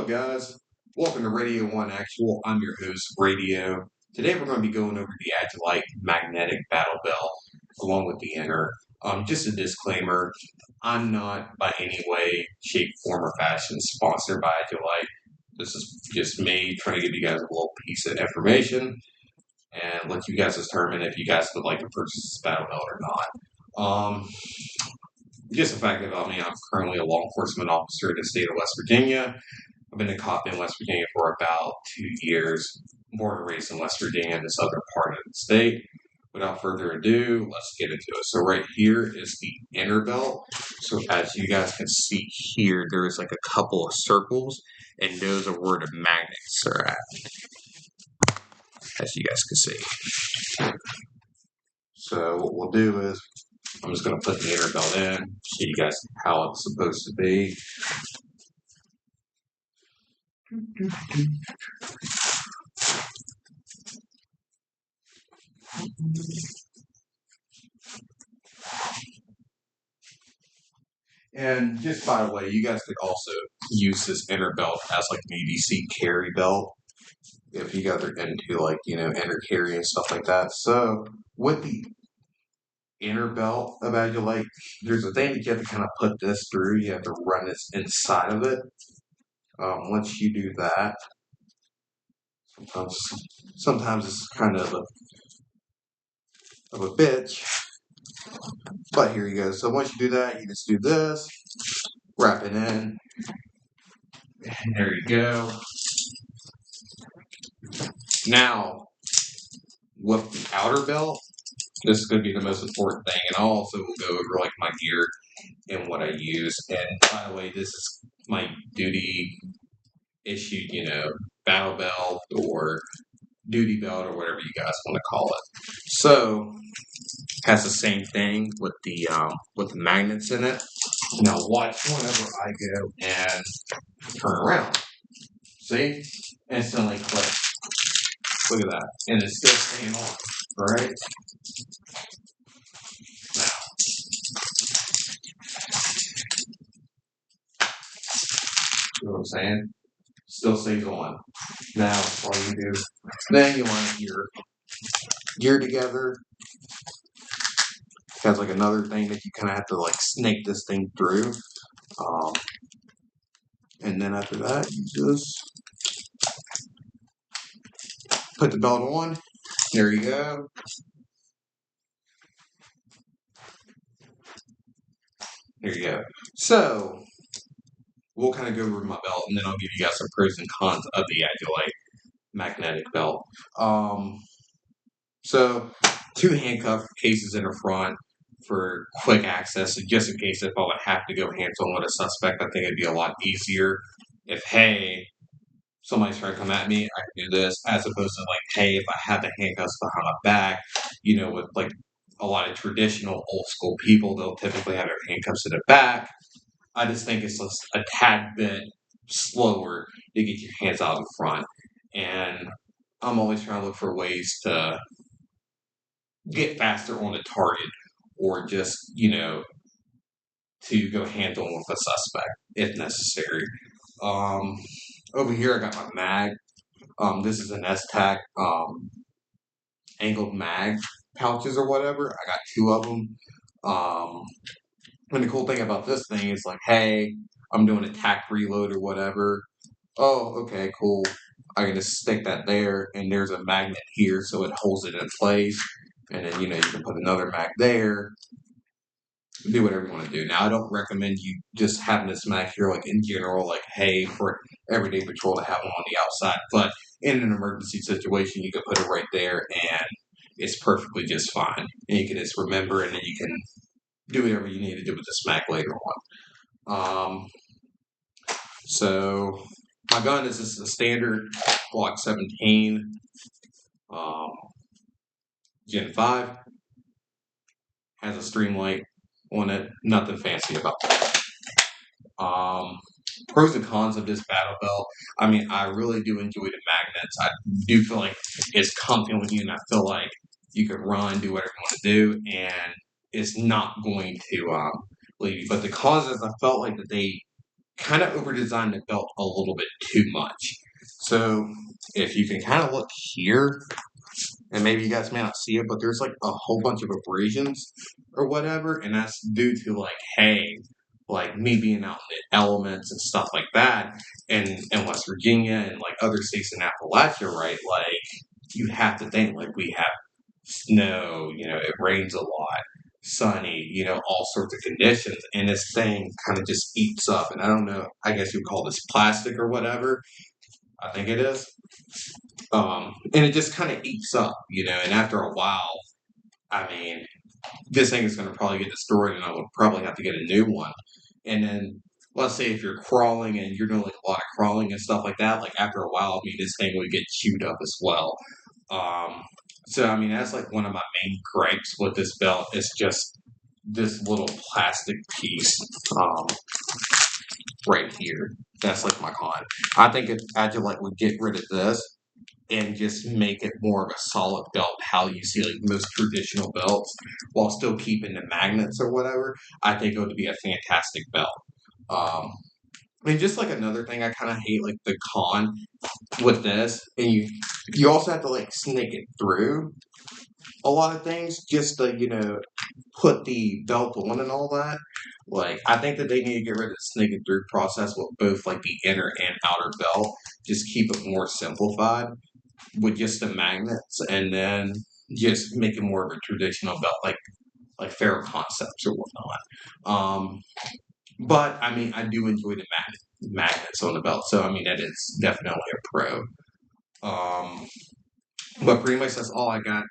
up, guys? Welcome to Radio 1 Actual. I'm your host, Radio. Today we're going to be going over the Agilite Magnetic Battlebelt along with the inner. Just a disclaimer, I'm not by any way, shape, form, or fashion sponsored by Agilite. This is just me trying to give you guys a little piece of information and let you guys determine if you guys would like to purchase this Battlebelt or not. Just a fact about me, I'm currently a law enforcement officer in the state of West Virginia. I've been a cop in West Virginia for about 2 years, born and raised in West Virginia in this other part of the state. Without further ado, let's get into it. So right here is the inner belt. So as you guys can see here, there is like a couple of circles, and those are where the magnets are at, as you guys can see. So what we'll do is, I'm just going to put the inner belt in, show you guys how it's supposed to be. And just by the way, you guys could also use this inner belt as like an EDC carry belt if you guys are into like, inner carry and stuff like that. So with the inner belt of Agilite, there's a thing that you have to kind of put this through. You have to run this inside of it. Once you do that, sometimes it's kind of a bitch. But here you go. So once you do that, you just do this, wrap it in, and there you go. Now, with the outer belt, this is going to be the most important thing, and I'll also go over like my gear and what I use. And by the way, this is my duty issued, battle belt or duty belt or whatever you guys want to call it. So has the same thing with the magnets in it. Now watch whenever I go and turn around. See? Instantly click. Look at that. And it's still staying on. Alright? Now. See what I'm saying? Still stays on. Now all you do, then you line your gear together. It has like another thing that you kind of have to like snake this thing through. And then after that, you just put the belt on. There you go. There you go. So we'll kind of go over my belt, and then I'll give you guys some pros and cons of the Agilite magnetic belt. So 2 handcuff cases in the front for quick access, and just in case if I would have to go hands-on with a suspect, I think it'd be a lot easier if, hey, somebody's trying to come at me, I can do this, as opposed to like, hey, if I have the handcuffs behind my back, with like a lot of traditional old school people, they'll typically have their handcuffs in the back. I just think it's just a tad bit slower to get your hands out in front. And I'm always trying to look for ways to get faster on the target or just, to go hand-on with a suspect if necessary. Over here I got my mag. This is an S-Tac angled mag pouches or whatever. I got 2 of them. And the cool thing about this thing is like, hey, I'm doing a tack reload or whatever. Oh, okay, cool. I can just stick that there, and there's a magnet here, so it holds it in place. And then, you can put another mag there. Do whatever you want to do. Now, I don't recommend you just having this mag here, like in general, like, hey, for everyday patrol to have one on the outside. But in an emergency situation, you can put it right there, and it's perfectly just fine. And you can just remember, and then you can do whatever you need to do with this mag later on. So my gun is just a standard Glock 17 Gen 5. Has a streamlight on it. Nothing fancy about that. Pros and cons of this battle belt. I mean, I really do enjoy the magnets. I do feel like it's comfy on you, and I feel like you can run, do whatever you want to do, and it's not going to leave you. But the cons is I felt like that they kind of over designed the belt a little bit too much. So if you can kind of look here, and maybe you guys may not see it, but there's like a whole bunch of abrasions or whatever, and that's due to like, hey, like me being out in the elements and stuff like that, and in West Virginia and like other states in Appalachia, right? Like you have to think like we have snow, it rains a lot, sunny, all sorts of conditions, and this thing kind of just eats up. And I don't know, I guess you would call this plastic or whatever. I think it is. And it just kind of eats up, and after a while, I mean, this thing is going to probably get destroyed and I would probably have to get a new one. And then let's say if you're crawling and you're doing like a lot of crawling and stuff like that, like after a while, I mean, this thing would get chewed up as well. Um, so I mean, that's like one of my main gripes with this belt. It's just this little plastic piece right here. That's like my con. I think if Agilite would get rid of this and just make it more of a solid belt, how you see like most traditional belts, while still keeping the magnets or whatever, I think it would be a fantastic belt. Um, and just like another thing I kind of hate, like the con with this, and you also have to like snake it through a lot of things just to put the belt on and all that. Like I think that they need to get rid of the snake it through process with both like the inner and outer belt. Just keep it more simplified with just the magnets, and then just make it more of a traditional belt, like Ferro Concepts or whatnot. But I mean, I do enjoy the magnets on the belt, so I mean that is definitely a pro. But pretty much that's all I got